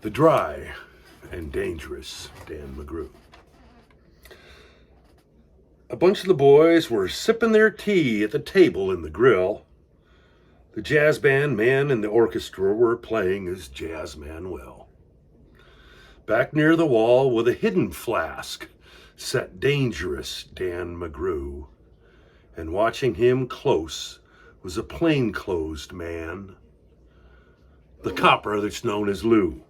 The dry and dangerous Dan McGrew. A bunch of the boys were sipping their tea at the table in the grill. The jazz band man and the orchestra were playing as jazz man will. Back near the wall with a hidden flask sat dangerous Dan McGrew, and watching him close was a plainclothes man, the copper that's known as Lou.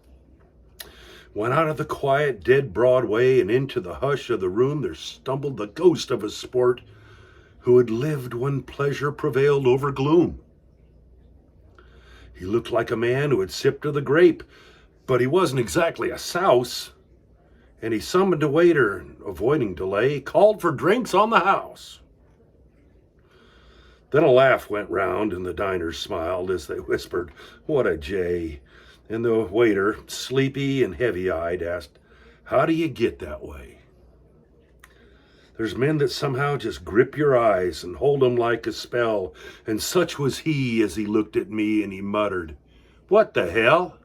When out of the quiet, dead Broadway and into the hush of the room there stumbled the ghost of a sport who had lived when pleasure prevailed over gloom. He looked like a man who had sipped of the grape, but he wasn't exactly a souse. And he summoned a waiter, and, avoiding delay, called for drinks on the house. Then a laugh went round, and the diners smiled as they whispered, "What a jay!" And the waiter, sleepy and heavy-eyed, asked, "How do you get that way?" There's men that somehow just grip your eyes and hold 'em like a spell, and such was he as he looked at me and he muttered, "What the hell?"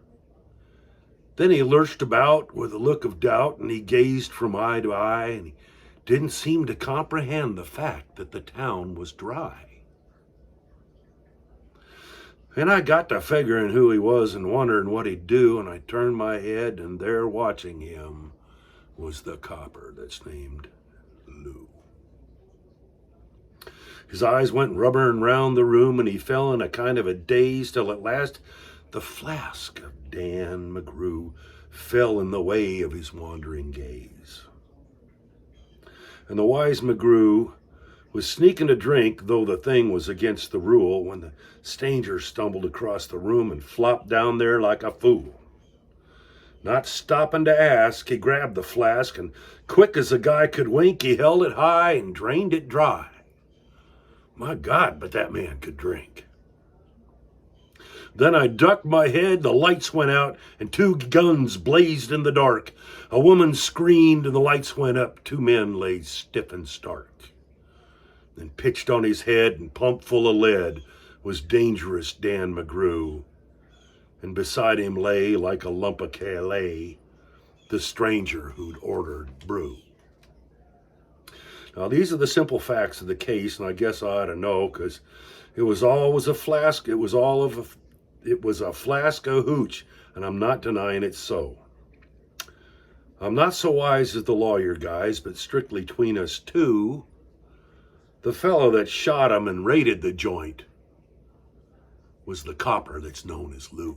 Then he lurched about with a look of doubt, and he gazed from eye to eye, and he didn't seem to comprehend the fact that the town was dry. And I got to figuring who he was and wondering what he'd do, and I turned my head, and there watching him was the copper that's named Lou. His eyes went rubbering round the room, and he fell in a kind of a daze till at last the flask of Dan McGrew fell in the way of his wandering gaze. And the wise McGrew was sneaking a drink, though the thing was against the rule, when the stranger stumbled across the room and flopped down there like a fool. Not stopping to ask, he grabbed the flask, and quick as a guy could wink, he held it high and drained it dry. My God, but that man could drink. Then I ducked my head, the lights went out, and two guns blazed in the dark. A woman screamed, and the lights went up. Two men lay stiff and stark. Then pitched on his head and pumped full of lead was dangerous Dan McGrew. And beside him lay, like a lump of clay, the stranger who'd ordered brew. Now, these are the simple facts of the case, and I guess I ought to know, because it was a flask. It was a flask of hooch, and I'm not denying it's so. I'm not so wise as the lawyer guys, but strictly between us two, the fellow that shot him and raided the joint was the copper that's known as Lou.